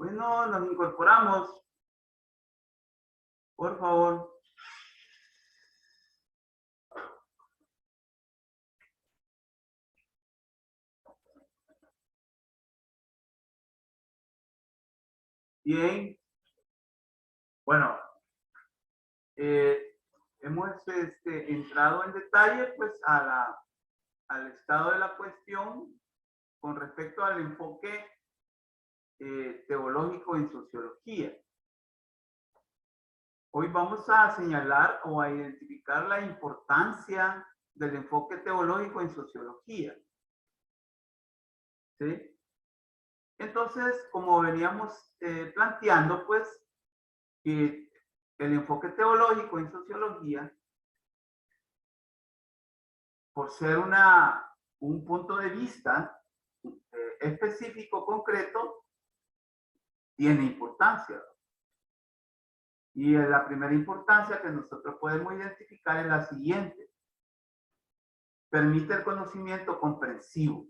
Bueno, nos incorporamos, por favor. Bien. Bueno, hemos entrado en detalle pues al estado de la cuestión con respecto al enfoque teológico en sociología. Hoy vamos a señalar o a identificar la importancia del enfoque teológico en sociología. ¿Sí? Entonces, como veníamos planteando, pues, que el enfoque teológico en sociología, por ser un punto de vista específico, concreto, tiene importancia. Y la primera importancia que nosotros podemos identificar es la siguiente. Permite el conocimiento comprensivo.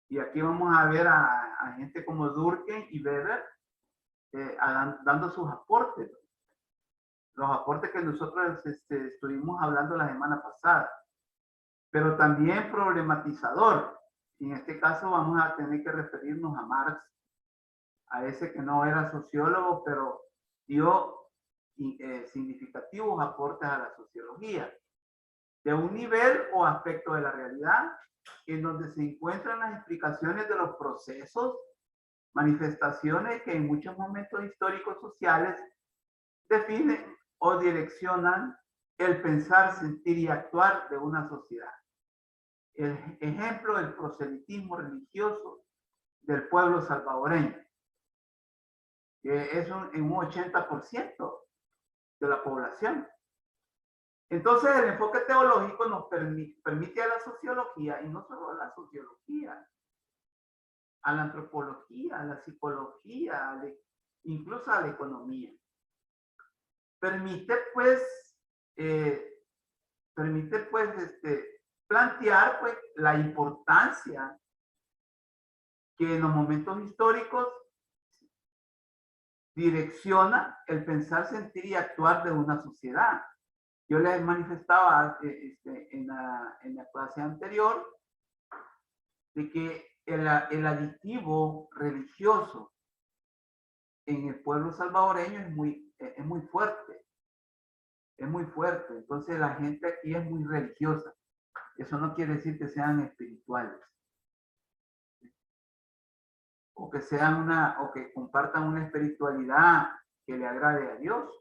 Y aquí vamos a ver a gente como Durkheim y Weber dando sus aportes. Los aportes que nosotros estuvimos hablando la semana pasada. Pero también problematizador. En este caso vamos a tener que referirnos a Marx, a ese que no era sociólogo, pero dio significativos aportes a la sociología, de un nivel o aspecto de la realidad, en donde se encuentran las explicaciones de los procesos, manifestaciones que en muchos momentos históricos sociales definen o direccionan el pensar, sentir y actuar de una sociedad. El ejemplo del proselitismo religioso del pueblo salvadoreño, que es en un 80% de la población. Entonces, el enfoque teológico nos permite a la sociología, y no solo a la sociología, a la antropología, a la psicología, incluso a la economía. Permite, pues, plantear pues, la importancia que en los momentos históricos direcciona el pensar, sentir y actuar de una sociedad. Yo les manifestaba en la clase anterior de que el aditivo religioso en el pueblo salvadoreño es muy fuerte. Es muy fuerte. Entonces la gente aquí es muy religiosa. Eso no quiere decir que sean espirituales. O que o que compartan una espiritualidad que le agrade a Dios.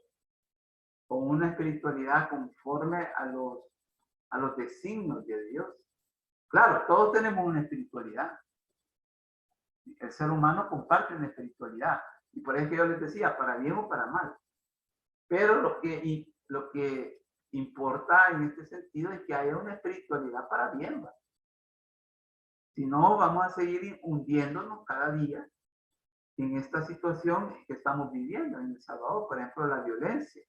O una espiritualidad conforme a los designios de Dios. Claro, todos tenemos una espiritualidad. El ser humano comparte una espiritualidad. Y por eso que yo les decía, para bien o para mal. Pero lo que importa en este sentido es que haya una espiritualidad para bien. ¿Va? Si no, vamos a seguir hundiéndonos cada día en esta situación que estamos viviendo en El Salvador. Por ejemplo, la violencia.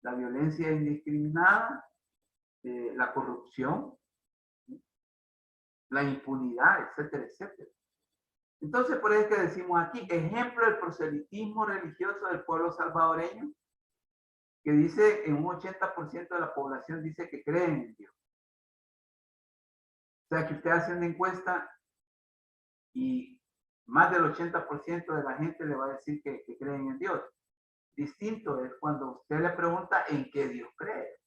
La violencia indiscriminada, la corrupción, la impunidad, etcétera, etcétera. Entonces, por eso que decimos aquí, ejemplo del proselitismo religioso del pueblo salvadoreño, que dice en un 80% de la población dice que creen en Dios. O sea, que usted hace una encuesta y más del 80% de la gente le va a decir que creen en Dios. Distinto es cuando usted le pregunta en qué Dios cree.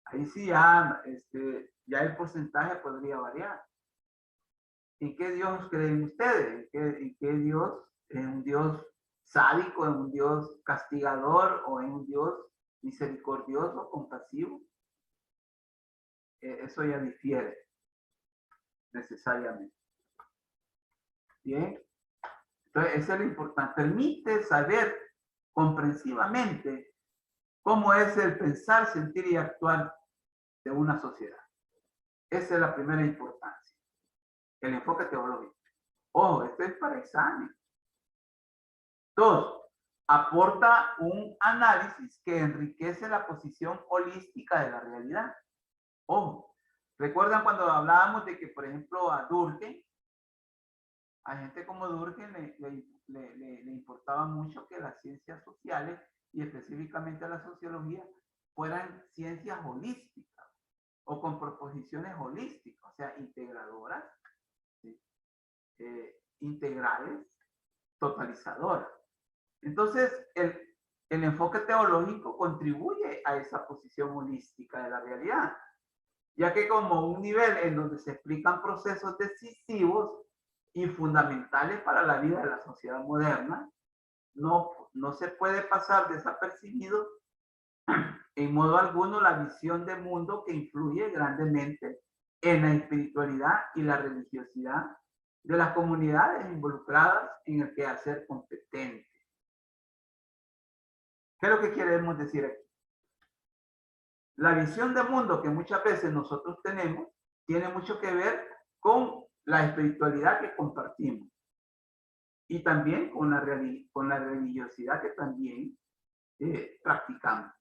Ahí sí ya el porcentaje podría variar. ¿En qué Dios creen ustedes? ¿En qué Dios es un Dios sádico, en un Dios castigador o en un Dios misericordioso, compasivo? Eso ya difiere necesariamente. Bien, entonces eso es lo importante. Permite saber comprensivamente cómo es el pensar, sentir y actuar de una sociedad. Esa es la primera importancia. El enfoque teológico. Ojo, esto es para examen. Dos, aporta un análisis que enriquece la posición holística de la realidad. Ojo, ¿recuerdan cuando hablábamos de que, por ejemplo, a Durkheim A gente como Durkheim le importaba mucho que las ciencias sociales y específicamente la sociología fueran ciencias holísticas o con proposiciones holísticas, o sea, integradoras, ¿sí? Integrales, totalizadoras. Entonces, el enfoque teológico contribuye a esa posición holística de la realidad, ya que como un nivel en donde se explican procesos decisivos y fundamentales para la vida de la sociedad moderna, no se puede pasar desapercibido en modo alguno la visión de mundo que influye grandemente en la espiritualidad y la religiosidad de las comunidades involucradas en el quehacer competente. ¿Qué es lo que queremos decir aquí? La visión de mundo que muchas veces nosotros tenemos tiene mucho que ver con la espiritualidad que compartimos y también con la religiosidad que también practicamos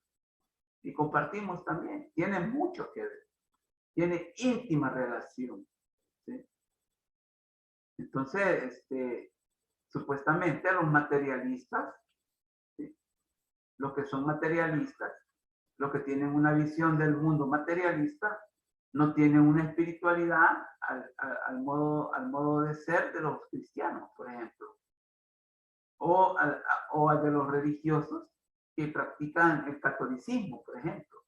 y compartimos también. Tiene mucho que ver, tiene íntima relación, ¿sí? Entonces, supuestamente los materialistas, ¿sí? Los que son materialistas, los que tienen una visión del mundo materialista, no tienen una espiritualidad al modo de ser de los cristianos, por ejemplo, o al de los religiosos que practican el catolicismo, por ejemplo,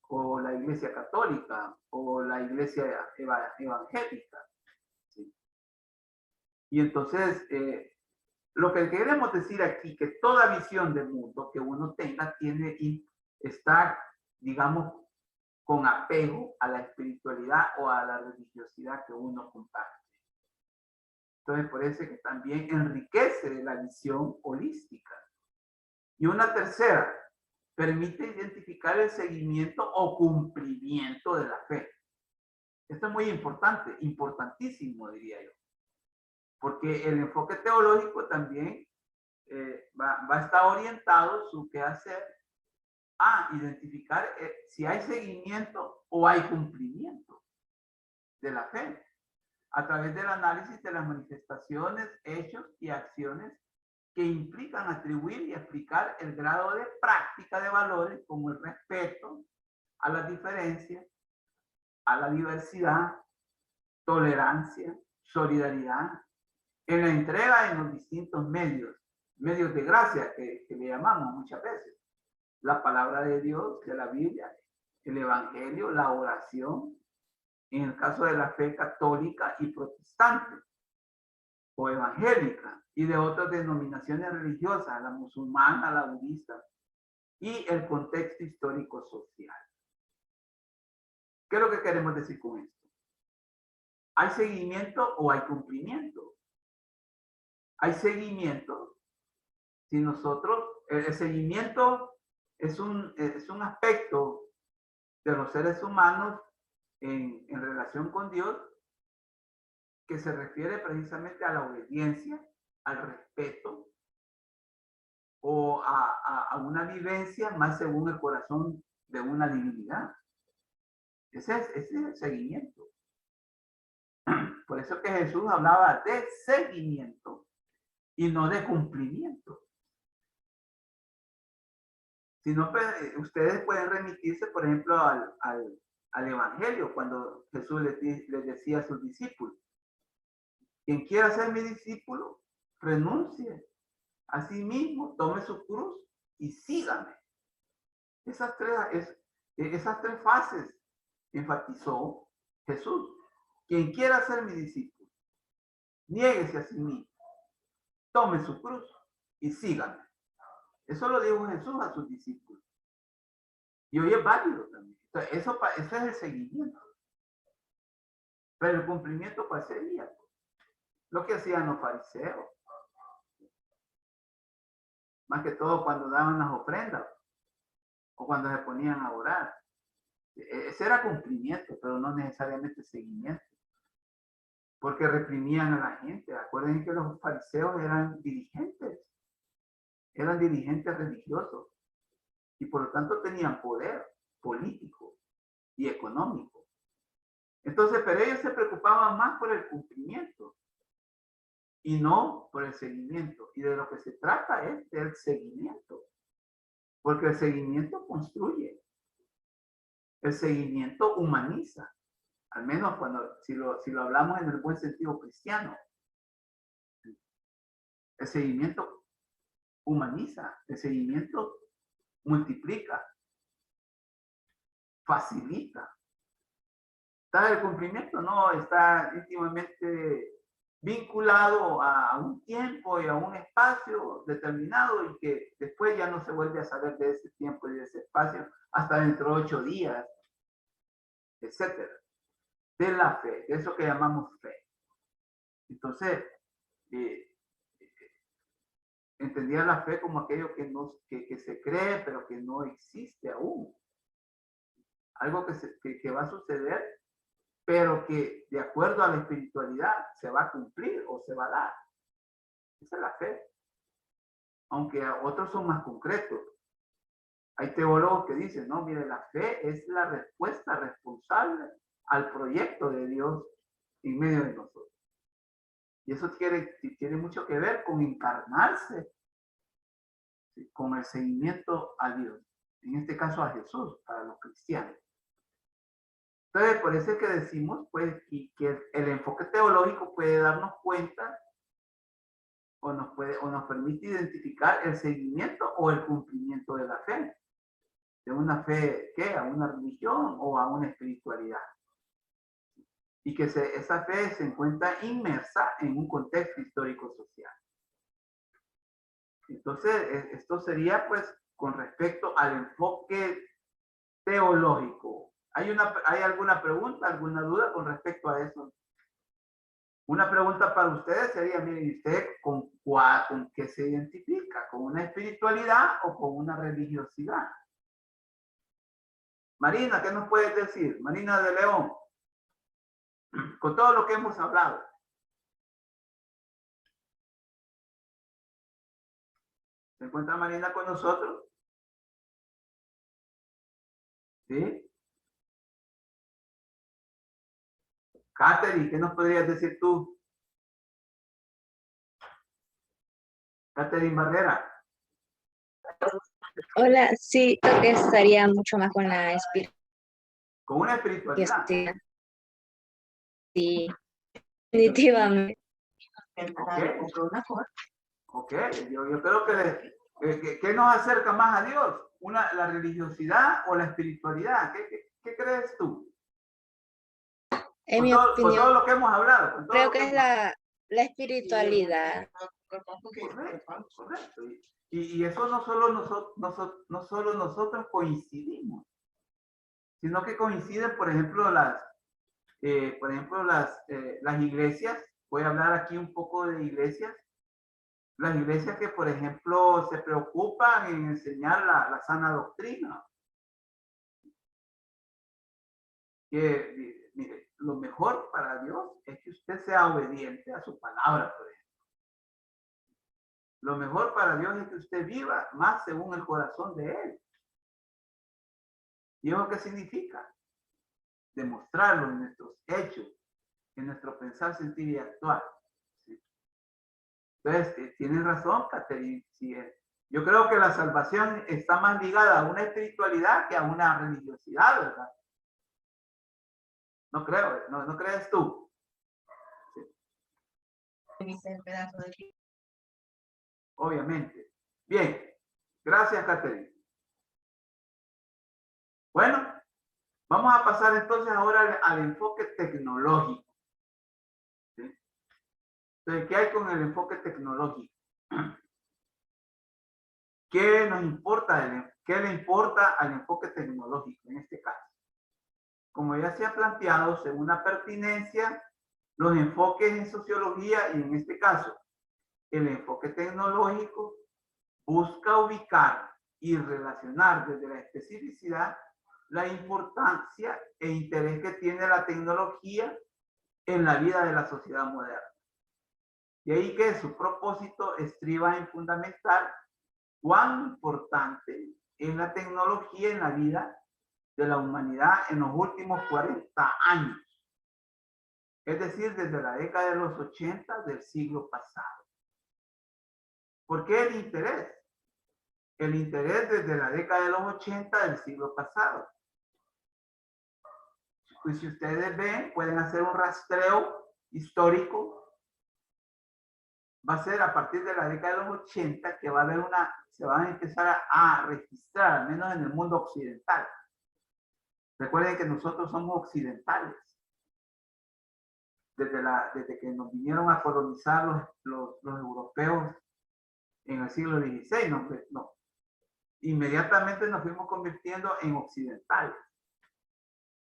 o la iglesia católica, o la iglesia evangélica, ¿sí? Y entonces, lo que queremos decir aquí, que toda visión del mundo que uno tenga tiene y está, digamos, con apego a la espiritualidad o a la religiosidad que uno comparte. Entonces, por eso que también enriquece la visión holística. Y una tercera, permite identificar el seguimiento o cumplimiento de la fe. Esto es muy importante, importantísimo, diría yo. Porque el enfoque teológico también va a estar orientado su quehacer a identificar si hay seguimiento o hay cumplimiento de la fe a través del análisis de las manifestaciones, hechos y acciones que implican atribuir y explicar el grado de práctica de valores como el respeto a las diferencias, a la diversidad, tolerancia, solidaridad, en la entrega en los distintos medios de gracia que le llamamos muchas veces. La palabra de Dios, de la Biblia, el Evangelio, la oración, en el caso de la fe católica y protestante o evangélica y de otras denominaciones religiosas, la musulmana, la budista, y el contexto histórico social. ¿Qué es lo que queremos decir con esto? ¿Hay seguimiento o hay cumplimiento? Hay seguimiento si nosotros, el seguimiento es un aspecto de los seres humanos en relación con Dios que se refiere precisamente a la obediencia, al respeto o a una vivencia más según el corazón de una divinidad. Ese es el seguimiento. Por eso que Jesús hablaba de seguimiento y no de cumplimiento. Si no, ustedes pueden remitirse, por ejemplo, al Evangelio, cuando Jesús les decía a sus discípulos, quien quiera ser mi discípulo, renuncie a sí mismo, tome su cruz y sígame. Esas tres fases enfatizó Jesús. Quien quiera ser mi discípulo, niéguese a sí mismo, tome su cruz y sígame. Eso lo dijo Jesús a sus discípulos. Y hoy es válido también. Entonces, eso es el seguimiento. Pero el cumplimiento, ¿cuál sería? Lo que hacían los fariseos. Más que todo cuando daban las ofrendas o cuando se ponían a orar. Ese era cumplimiento, pero no necesariamente seguimiento. Porque reprimían a la gente. Acuérdense que los fariseos eran dirigentes religiosos y por lo tanto tenían poder político y económico. Entonces, pero ellos se preocupaban más por el cumplimiento y no por el seguimiento. Y de lo que se trata es del seguimiento, porque el seguimiento construye, el seguimiento humaniza, al menos cuando, si lo hablamos en el buen sentido cristiano. El seguimiento humaniza, el seguimiento multiplica, facilita. ¿Está el cumplimiento? No, está íntimamente vinculado a un tiempo y a un espacio determinado y que después ya no se vuelve a saber de ese tiempo y de ese espacio hasta dentro de 8 días, etcétera. De la fe, de eso que llamamos fe. Entonces, entendía la fe como aquello que se cree, pero que no existe aún. Algo que va a suceder, pero que de acuerdo a la espiritualidad se va a cumplir o se va a dar. Esa es la fe. Aunque otros son más concretos. Hay teólogos que dicen, no, mire, la fe es la respuesta responsable al proyecto de Dios en medio de nosotros. Y eso tiene mucho que ver con encarnarse, ¿sí? Con el seguimiento a Dios. En este caso a Jesús, para los cristianos. Entonces, por eso es que decimos, pues, que el enfoque teológico puede darnos cuenta o nos permite identificar el seguimiento o el cumplimiento de la fe. De una fe, ¿qué? A una religión o a una espiritualidad. Y que esa fe se encuentra inmersa en un contexto histórico-social. Entonces, esto sería, pues, con respecto al enfoque teológico. ¿Hay alguna pregunta, alguna duda con respecto a eso? Una pregunta para ustedes sería, miren, ¿usted con qué se identifica? ¿Con una espiritualidad o con una religiosidad? Marina, ¿qué nos puedes decir? Marina de León, con todo lo que hemos hablado. ¿Se encuentra Marina con nosotros? ¿Sí? Catherine, ¿qué nos podrías decir tú? Catherine Barrera. Hola, sí, creo que estaría mucho más con la espiritualidad. Con una espiritualidad. Sí, definitivamente. Ok, yo creo que ¿qué nos acerca más a Dios? ¿La religiosidad o la espiritualidad? ¿Qué crees tú? En Con mi todo opinión, lo que hemos hablado. creo que es la espiritualidad. Correcto. Y eso no solo nosotros coincidimos, sino que coinciden, por ejemplo, las iglesias. Voy a hablar aquí un poco de iglesias. Las iglesias que, por ejemplo, se preocupan en enseñar la sana doctrina. Que, mire, lo mejor para Dios es que usted sea obediente a su palabra, por ejemplo. Lo mejor para Dios es que usted viva más según el corazón de Él. ¿Y eso qué significa? Demostrarlo en nuestros hechos, en nuestro pensar, sentir y actuar. ¿Sí? Entonces, tienen razón, Catherine. Sí, yo creo que la salvación está más ligada a una espiritualidad que a una religiosidad, ¿verdad? No creo, no crees tú. Sí. Obviamente. Bien, gracias, Catherine. Bueno, vamos a pasar entonces ahora al enfoque tecnológico. ¿Sí? Entonces, ¿qué hay con el enfoque tecnológico? ¿Qué nos importa? ¿Qué le importa al enfoque tecnológico en este caso? Como ya se ha planteado, según la pertinencia, los enfoques en sociología y en este caso, el enfoque tecnológico busca ubicar y relacionar desde la especificidad la importancia e interés que tiene la tecnología en la vida de la sociedad moderna. De ahí que su propósito estriba en fundamentar cuán importante es la tecnología en la vida de la humanidad en los últimos 40 años. Es decir, desde la década de los 80 del siglo pasado. ¿Por qué el interés? El interés desde la década de los 80 del siglo pasado. Pues si ustedes ven, pueden hacer un rastreo histórico. Va a ser a partir de la década de los 80 que va a haber se van a empezar a registrar, al menos en el mundo occidental. Recuerden que nosotros somos occidentales. Desde que nos vinieron a colonizar los europeos en el siglo XVI, inmediatamente nos fuimos convirtiendo en occidentales.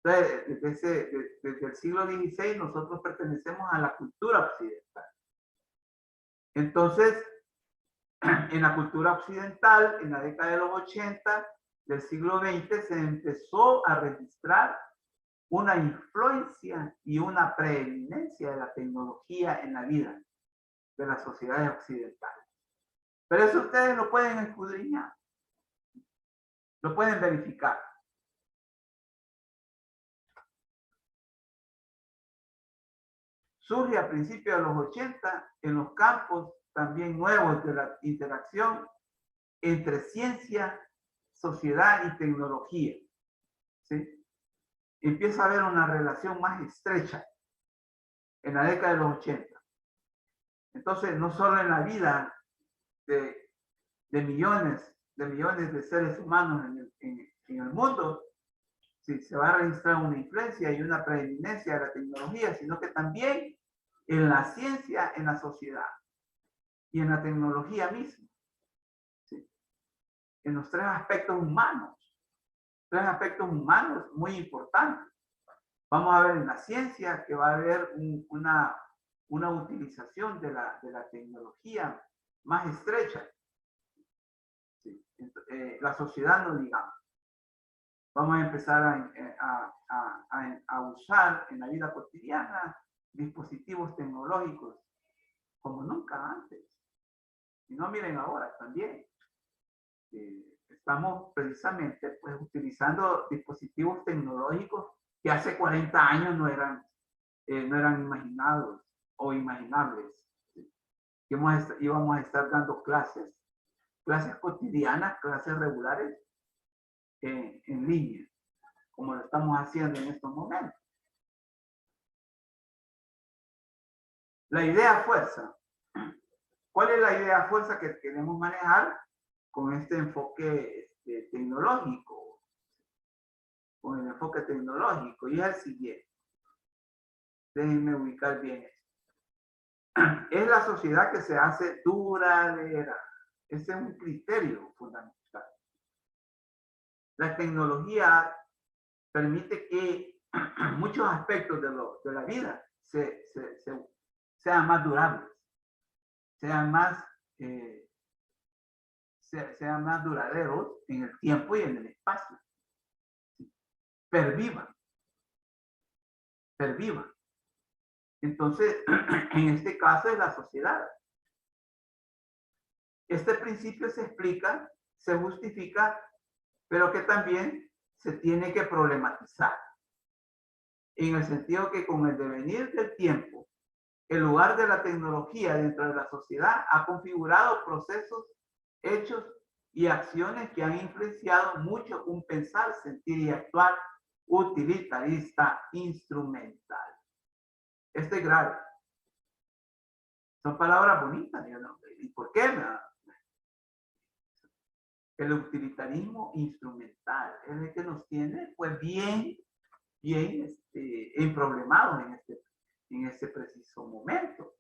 Entonces, desde el siglo XVI nosotros pertenecemos a la cultura occidental. Entonces, en la cultura occidental, en la década de los 80 del siglo XX, se empezó a registrar una influencia y una preeminencia de la tecnología en la vida de las sociedades occidentales. Pero eso ustedes lo pueden escudriñar, lo pueden verificar. Surge a principios de los 80 en los campos también nuevos de la interacción entre ciencia, sociedad y tecnología. ¿Sí? Empieza a haber una relación más estrecha en la década de los 80. Entonces, no solo en la vida de millones de seres humanos en el mundo, sí, se va a registrar una influencia y una preeminencia de la tecnología, sino que también en la ciencia, en la sociedad y en la tecnología misma. ¿Sí? En los tres aspectos humanos muy importantes. Vamos a ver en la ciencia que va a haber una utilización de la tecnología más estrecha. Sí. La sociedad no digamos. Vamos a empezar a usar en la vida cotidiana dispositivos tecnológicos como nunca antes. Y no miren ahora también. Estamos precisamente pues utilizando dispositivos tecnológicos que hace 40 años no eran imaginados o imaginables. ¿Sí? Íbamos a estar dando clases cotidianas, clases regulares en línea, como lo estamos haciendo en estos momentos. La idea fuerza. ¿Cuál es la idea fuerza que queremos manejar con este enfoque tecnológico? Con el enfoque tecnológico. Y es el siguiente. Déjenme ubicar bien esto. Es la sociedad que se hace duradera. Ese es un criterio fundamental. La tecnología permite que muchos aspectos de la vida sean más durables, sean más duraderos en el tiempo y en el espacio. Pervivan. Entonces, en este caso es la sociedad. Este principio se explica, se justifica, pero que también se tiene que problematizar. En el sentido que con el devenir del tiempo, el lugar de la tecnología dentro de la sociedad ha configurado procesos, hechos y acciones que han influenciado mucho un pensar, sentir y actuar utilitarista, instrumental. Esto es grave. Son palabras bonitas, ¿no? ¿Y por qué? El utilitarismo instrumental es el que nos tiene pues bien emproblemados en este preciso momento.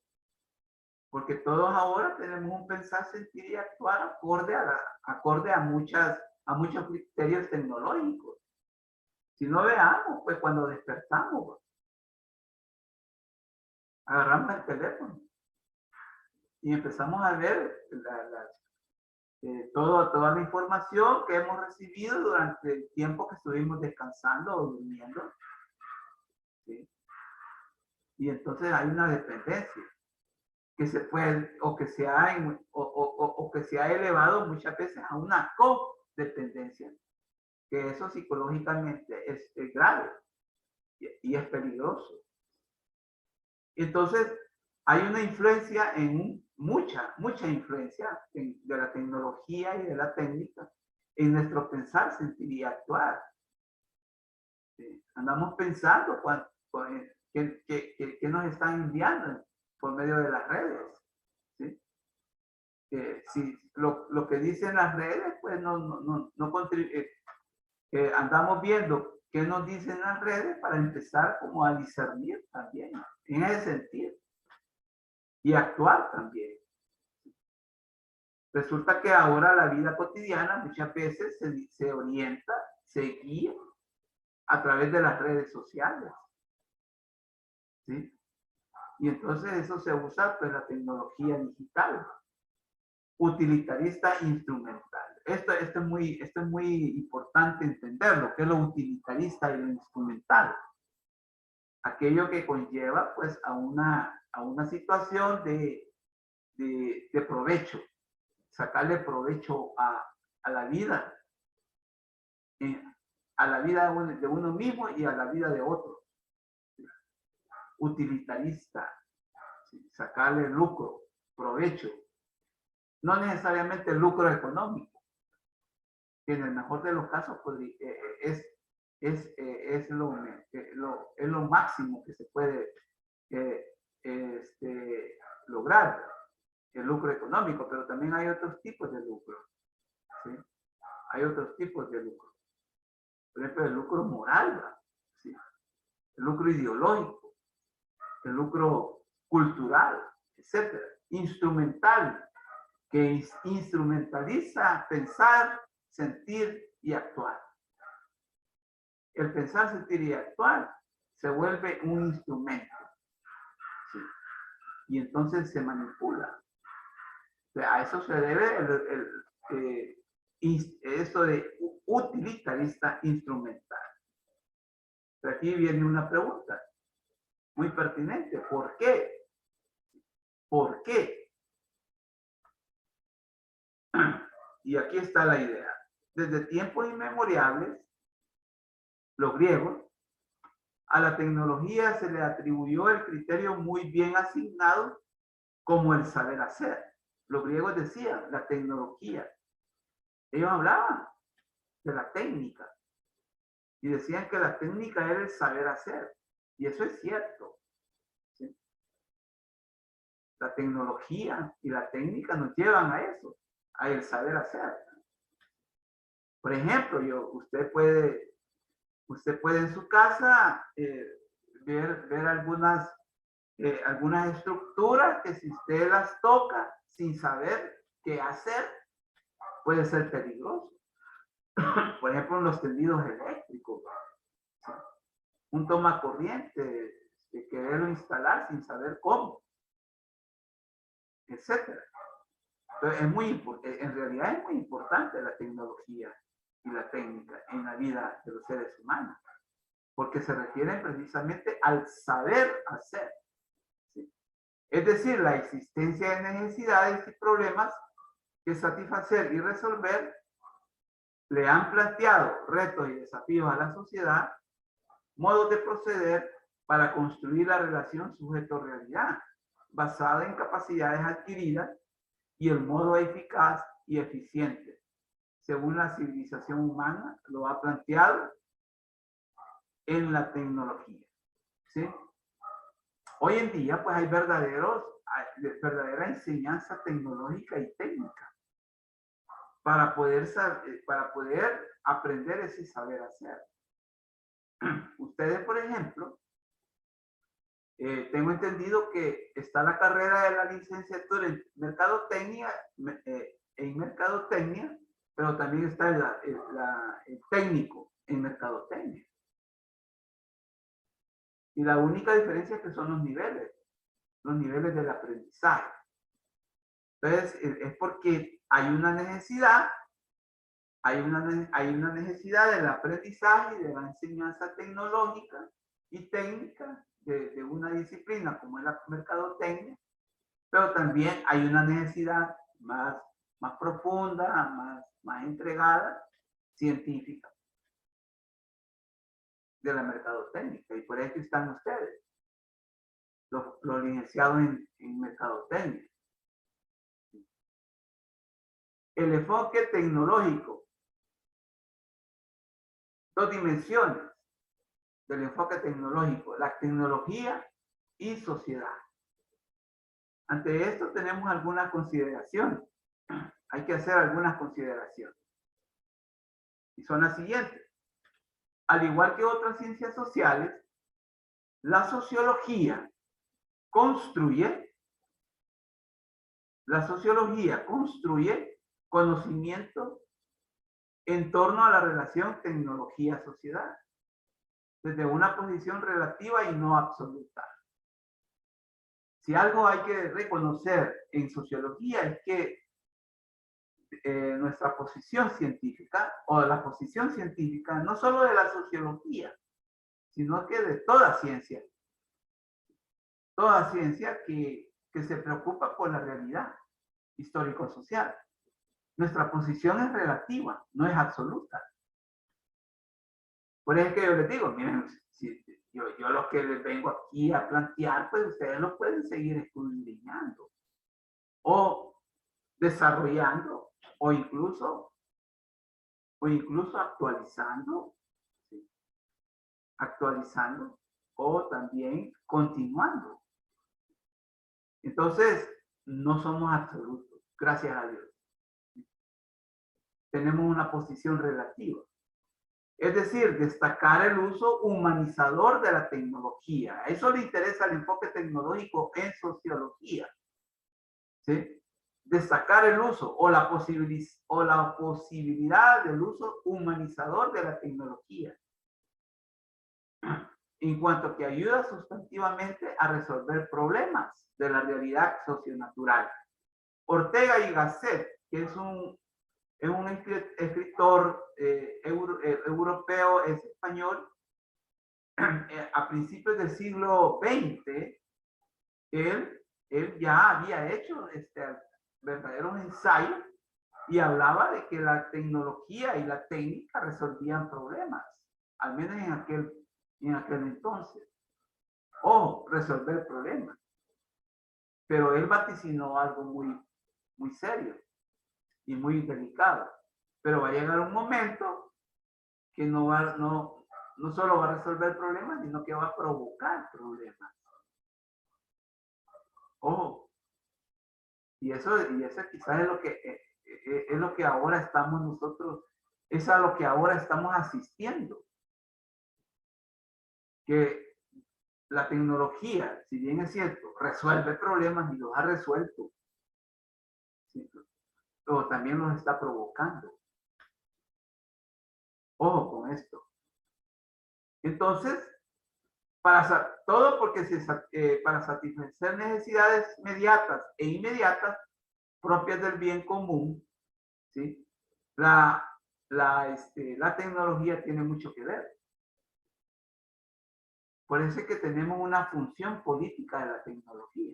Porque todos ahora tenemos un pensar, sentir y actuar acorde a muchos criterios tecnológicos. Si no veamos, pues cuando despertamos, agarramos el teléfono y empezamos a ver toda la información que hemos recibido durante el tiempo que estuvimos descansando o durmiendo. ¿Sí? Y entonces hay una dependencia que se puede, o que se ha elevado muchas veces a una codependencia, que eso psicológicamente es grave y es peligroso. Entonces, hay una influencia mucha influencia de la tecnología y de la técnica en nuestro pensar, sentir y actuar. ¿Sí? Andamos pensando qué nos están enviando por medio de las redes. ¿Sí? Si lo que dicen las redes, pues no contribuye. Andamos viendo qué nos dicen las redes para empezar como a discernir también, en ese sentido. Y actuar también. Resulta que ahora la vida cotidiana muchas veces se orienta, se guía a través de las redes sociales. ¿Sí? Y entonces eso se usa pues la tecnología digital, utilitarista instrumental. Esto es muy importante entenderlo, que es lo utilitarista y lo instrumental. Aquello que conlleva pues a una situación de provecho, sacarle provecho a la vida, a la vida de uno mismo y a la vida de otro. Utilitarista, sacarle lucro, provecho, no necesariamente lucro económico, que en el mejor de los casos es lo máximo que se puede lograr, el lucro económico, pero también hay otros tipos de lucro. ¿Sí? Hay otros tipos de lucro. Por ejemplo, el lucro moral, ¿sí? El lucro ideológico, el lucro cultural, etcétera. Instrumental, que instrumentaliza pensar, sentir y actuar. El pensar, sentir y actuar se vuelve un instrumento. ¿Sí? Y entonces se manipula. A eso se debe esto de utilitarista instrumental. Pero aquí viene una pregunta muy pertinente. ¿Por qué? ¿Por qué? Y aquí está la idea. Desde tiempos inmemoriales, los griegos, a la tecnología se le atribuyó el criterio muy bien asignado como el saber hacer. Los griegos decían la tecnología. Ellos hablaban de la técnica y decían que la técnica era el saber hacer. Y eso es cierto. ¿Sí? La tecnología y la técnica nos llevan a eso, a el saber hacer. Por ejemplo, usted puede en su casa ver algunas estructuras que si usted las toca sin saber qué hacer, puede ser peligroso. Por ejemplo, los tendidos eléctricos. ¿Sí? Un toma corriente, quererlo instalar sin saber cómo, etcétera. Entonces, en realidad es muy importante la tecnología y la técnica en la vida de los seres humanos, porque se refieren precisamente al saber hacer. ¿Sí? Es decir, la existencia de necesidades y problemas que satisfacer y resolver le han planteado retos y desafíos a la sociedad, modos de proceder para construir la relación sujeto-realidad, basada en capacidades adquiridas y el modo eficaz y eficiente, según la civilización humana lo ha planteado en la tecnología. ¿Sí? Hoy en día, pues hay verdadera enseñanza tecnológica y técnica para poder aprender ese saber hacer. Ustedes, por ejemplo, tengo entendido que está la carrera de la licenciatura en mercadotecnia, pero también está el técnico en mercadotecnia. Y la única diferencia es que son los niveles del aprendizaje. Entonces, es porque hay una necesidad del aprendizaje y de la enseñanza tecnológica y técnica de una disciplina como es la mercadotecnia, pero también hay una necesidad más profunda, más entregada, científica de la mercadotecnia, y por eso están ustedes. los licenciados en mercadotecnia. El enfoque tecnológico. Dos dimensiones del enfoque tecnológico, la tecnología y sociedad. Ante esto tenemos algunas consideraciones. Hay que hacer algunas consideraciones. Y son las siguientes. Al igual que otras ciencias sociales, la sociología construye conocimiento en torno a la relación tecnología-sociedad, desde una posición relativa y no absoluta. Si algo hay que reconocer en sociología es que nuestra posición científica, o la posición científica, no solo de la sociología, sino que de toda ciencia que se preocupa por la realidad histórico-social. Nuestra posición es relativa, no es absoluta. Por eso es que yo les digo, miren, si yo lo que les vengo aquí a plantear, pues ustedes lo pueden seguir escudriñando o desarrollando o incluso actualizando, ¿sí? Actualizando o también continuando. Entonces, no somos absolutos, gracias a Dios. Tenemos una posición relativa. Es decir, destacar el uso humanizador de la tecnología. A eso le interesa el enfoque tecnológico en sociología. ¿Sí? Destacar el uso o la posibilidad del uso humanizador de la tecnología. En cuanto que ayuda sustantivamente a resolver problemas de la realidad socionatural. Ortega y Gasset, que es un escritor europeo, es español, a principios del siglo XX, él ya había hecho verdaderos ensayos y hablaba de que la tecnología y la técnica resolvían problemas, al menos en aquel entonces, o resolver problemas. Pero él vaticinó algo muy serio y muy delicado. Pero va a llegar un momento que no solo va a resolver problemas, sino que va a provocar problemas. Ojo. Y eso quizás es lo que ahora estamos nosotros, es a lo que ahora estamos asistiendo. Que la tecnología, si bien es cierto, resuelve problemas y los ha resuelto, ¿sí? Pero también los está provocando. Ojo con esto. Entonces, todo porque para satisfacer necesidades inmediatas e inmediatas propias del bien común, ¿sí? La tecnología tiene mucho que ver. Por eso es que tenemos una función política de la tecnología.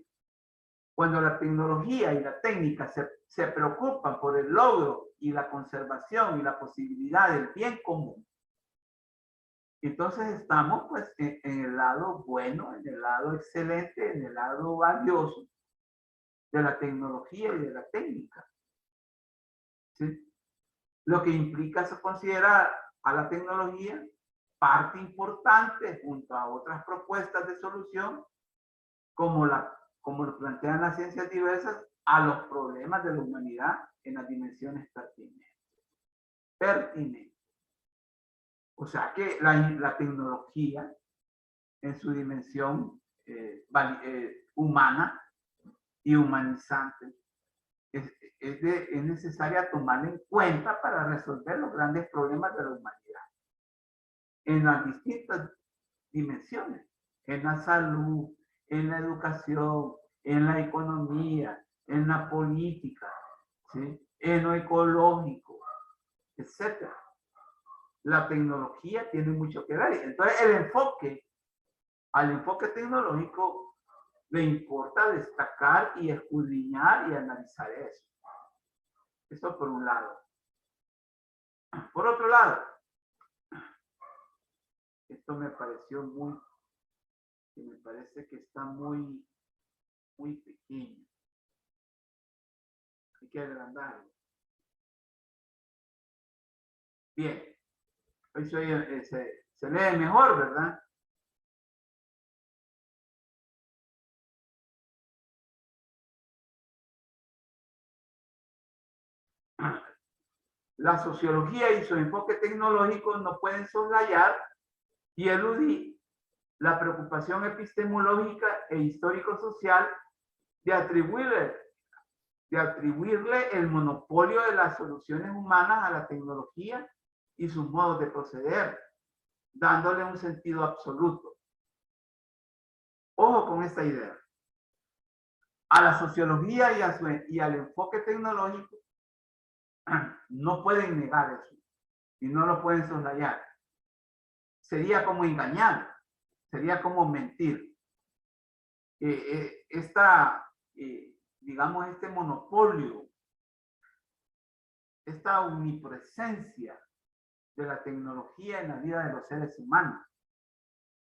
Cuando la tecnología y la técnica se preocupan por el logro y la conservación y la posibilidad del bien común, entonces estamos pues en el lado bueno, en el lado excelente, en el lado valioso de la tecnología y de la técnica. ¿Sí? Lo que implica considerar a la tecnología parte importante junto a otras propuestas de solución, como lo plantean las ciencias diversas, a los problemas de la humanidad en las dimensiones pertinentes. O sea que la tecnología en su dimensión humana y humanizante es necesaria tomarla en cuenta para resolver los grandes problemas de la humanidad en las distintas dimensiones, en la salud, en la educación, en la economía, en la política, ¿sí? En lo ecológico, etc. La tecnología tiene mucho que ver. Entonces, al enfoque tecnológico le importa destacar y escudriñar y analizar eso. Eso por un lado. Por otro lado, esto me pareció muy que me parece que está muy pequeño. Hay que agrandarlo. Bien. Hoy se lee mejor, ¿verdad? La sociología y su enfoque tecnológico no pueden soslayar y eludir la preocupación epistemológica e histórico-social de atribuirle el monopolio de las soluciones humanas a la tecnología y sus modos de proceder, dándole un sentido absoluto. Ojo con esta idea. A la sociología y al enfoque tecnológico no pueden negar eso y no lo pueden soslayar. Sería como engañar, sería como mentir. Digamos, este monopolio, esta omnipresencia de la tecnología en la vida de los seres humanos.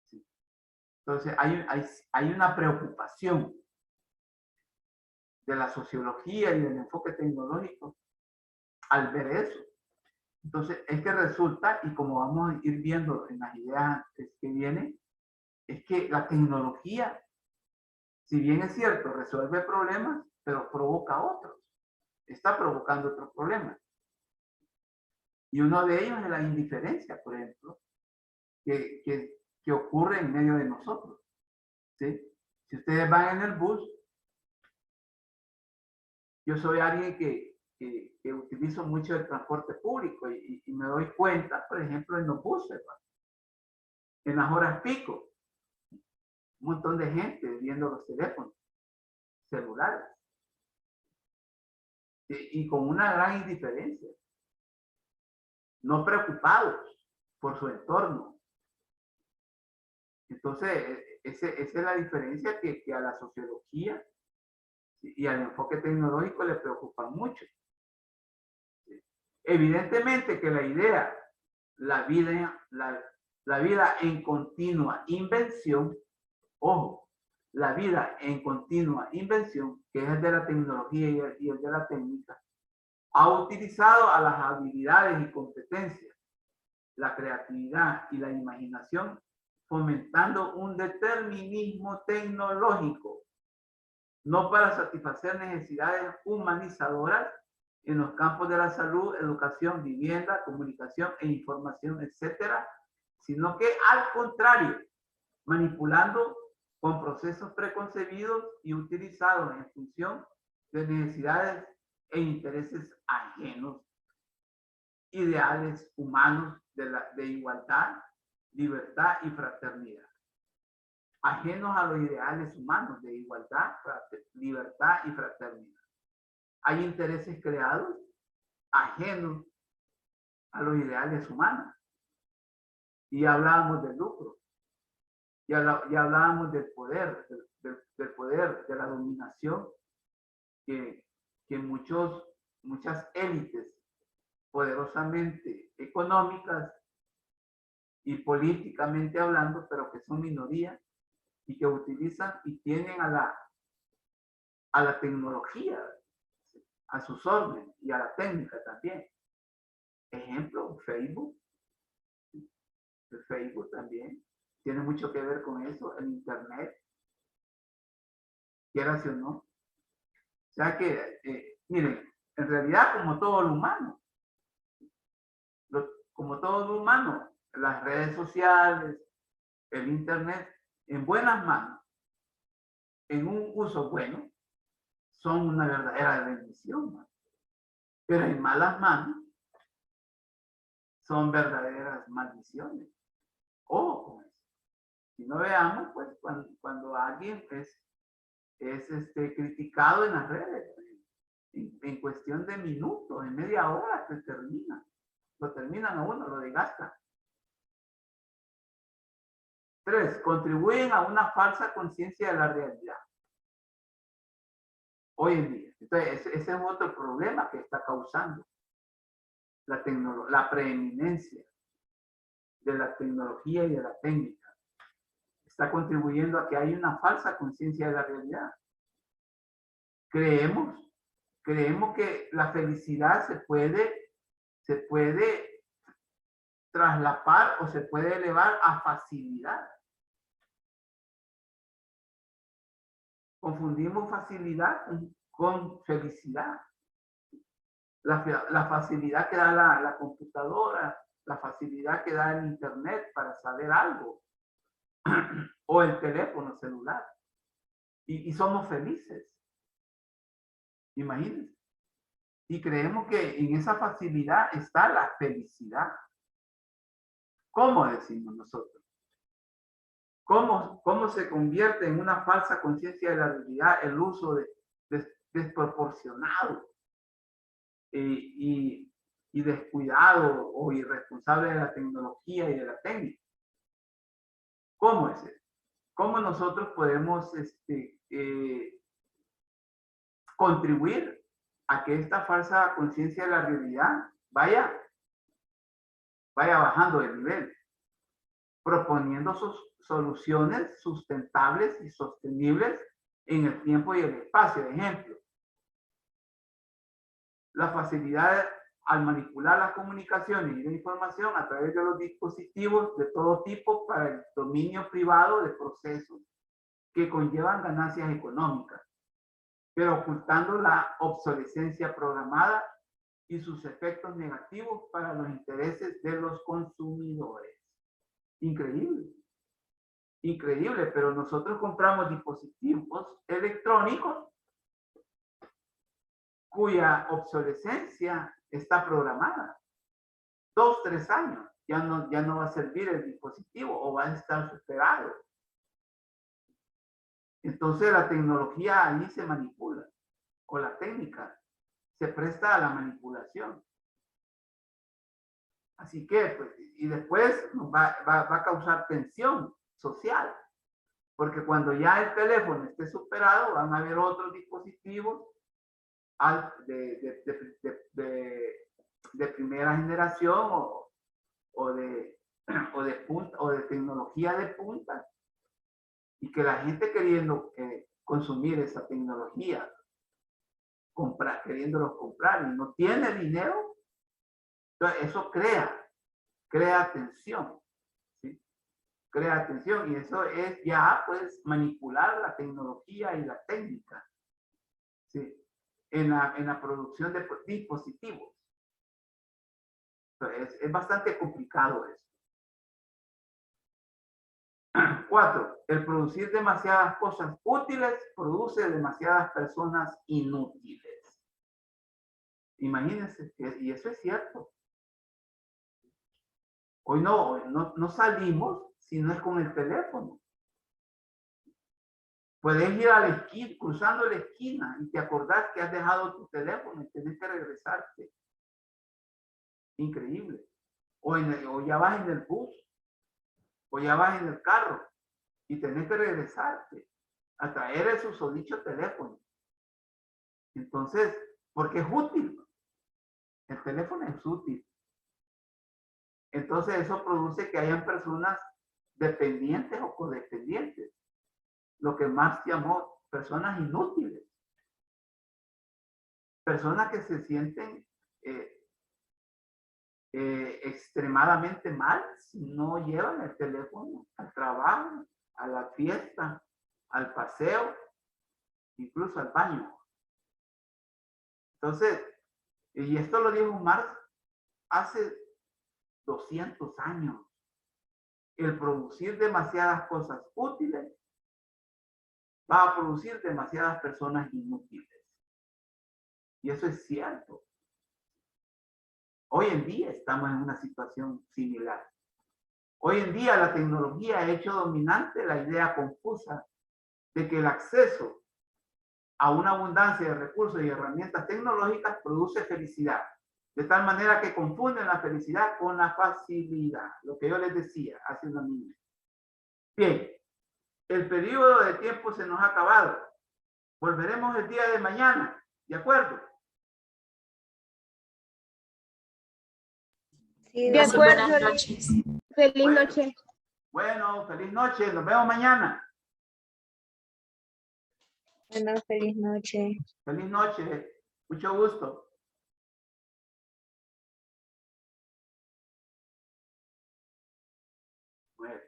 ¿Sí? Entonces, hay una preocupación de la sociología y del enfoque tecnológico al ver eso. Entonces, es que resulta, y como vamos a ir viendo en las ideas que vienen, es que la tecnología, si bien es cierto, resuelve problemas, pero provoca otros. Está provocando otros problemas. Y uno de ellos es la indiferencia, por ejemplo, que ocurre en medio de nosotros. ¿Sí? Si ustedes van en el bus, yo soy alguien que utilizo mucho el transporte público y me doy cuenta, por ejemplo, en los buses, en las horas pico, un montón de gente viendo los teléfonos celulares y con una gran indiferencia, no preocupados por su entorno. Entonces, esa es la diferencia que a la sociología y al enfoque tecnológico le preocupa mucho. Evidentemente que la idea, la vida en continua invención, ojo, la vida en continua invención, que es el de la tecnología y el de la técnica, ha utilizado a las habilidades y competencias, la creatividad y la imaginación, fomentando un determinismo tecnológico, no para satisfacer necesidades humanizadoras en los campos de la salud, educación, vivienda, comunicación e información, etcétera, sino que al contrario, manipulando con procesos preconcebidos y utilizados en función de necesidades e intereses ajenos, ideales humanos de igualdad, libertad y fraternidad. Ajenos a los ideales humanos de igualdad, libertad y fraternidad. Hay intereses creados ajenos a los ideales humanos. Y hablábamos del lucro. Y hablábamos del poder, del poder, de la dominación que muchas élites poderosamente económicas y políticamente hablando, pero que son minorías y que utilizan y tienen a la tecnología a sus órdenes y a la técnica también. Ejemplo, Facebook. El Facebook también tiene mucho que ver con eso, el Internet, quieras o no. O sea que, miren, en realidad como todo lo humano, las redes sociales, el Internet, en buenas manos, en un uso bueno, son una verdadera bendición, ¿no? Pero en malas manos son verdaderas maldiciones. Ojo con eso. Si no veamos, pues, cuando alguien es criticado en las redes, en cuestión de minutos, en media hora, se termina. Lo terminan a uno, lo desgastan. 3, contribuyen a una falsa conciencia de la realidad. Hoy en día. Entonces, ese es otro problema que está causando la preeminencia de la tecnología y de la técnica. está contribuyendo a que hay una falsa conciencia de la realidad. Creemos que la felicidad se puede traslapar o se puede elevar a facilidad. Confundimos facilidad con felicidad. La facilidad que da la computadora, la facilidad que da el internet para saber algo, o el teléfono celular. Y somos felices. Imagínense. Y creemos que en esa facilidad está la felicidad. ¿Cómo decimos nosotros? ¿Cómo se convierte en una falsa conciencia de la realidad el uso desproporcionado y descuidado o irresponsable de la tecnología y de la técnica? ¿Cómo es eso? ¿Cómo nosotros podemos contribuir a que esta falsa conciencia de la realidad vaya bajando de nivel, proponiendo sus soluciones sustentables y sostenibles en el tiempo y el espacio? De ejemplo, la facilidad al manipular las comunicaciones y la información a través de los dispositivos de todo tipo para el dominio privado de procesos que conllevan ganancias económicas, pero ocultando la obsolescencia programada y sus efectos negativos para los intereses de los consumidores. Increíble. Increíble, pero nosotros compramos dispositivos electrónicos cuya obsolescencia está programada. 2, 3 años, ya no va a servir el dispositivo o va a estar superado. Entonces la tecnología ahí se manipula, o la técnica se presta a la manipulación. Así que, pues, y después va a causar tensión social, porque cuando ya el teléfono esté superado, van a haber otros dispositivos de primera generación o de tecnología de punta, y que la gente queriendo consumir esa tecnología, queriéndolos comprar y no tiene dinero, entonces eso crea tensión, ¿sí? Crea tensión, y eso es ya pues manipular la tecnología y la técnica, ¿sí? En la producción de dispositivos. Entonces, es bastante complicado eso. 4. El producir demasiadas cosas útiles produce demasiadas personas inútiles. Imagínense, y eso es cierto. Hoy no salimos si no es con el teléfono. Puedes ir a la esquina, cruzando la esquina, y te acordás que has dejado tu teléfono y tenés que regresarte. Increíble. O ya vas en el bus, o ya vas en el carro, y tenés que regresarte a traer el susodicho teléfono. Entonces, porque es útil. El teléfono es útil. Entonces, eso produce que hayan personas dependientes o codependientes. Lo que Marx llamó personas inútiles. Personas que se sienten extremadamente mal si no llevan el teléfono al trabajo, a la fiesta, al paseo, incluso al baño. Entonces, y esto lo dijo Marx hace 200 años. El producir demasiadas cosas útiles va a producir demasiadas personas inútiles. Y eso es cierto. Hoy en día estamos en una situación similar. Hoy en día la tecnología ha hecho dominante la idea confusa de que el acceso a una abundancia de recursos y herramientas tecnológicas produce felicidad. De tal manera que confunden la felicidad con la facilidad. Lo que yo les decía hace unos minutos. Bien, el periodo de tiempo se nos ha acabado. Volveremos el día de mañana. ¿De acuerdo? Sí, De acuerdo. Buenas noches. Feliz noche. Bueno, feliz noche. Nos vemos mañana. Bueno, feliz noche. Feliz noche. Mucho gusto. Bueno.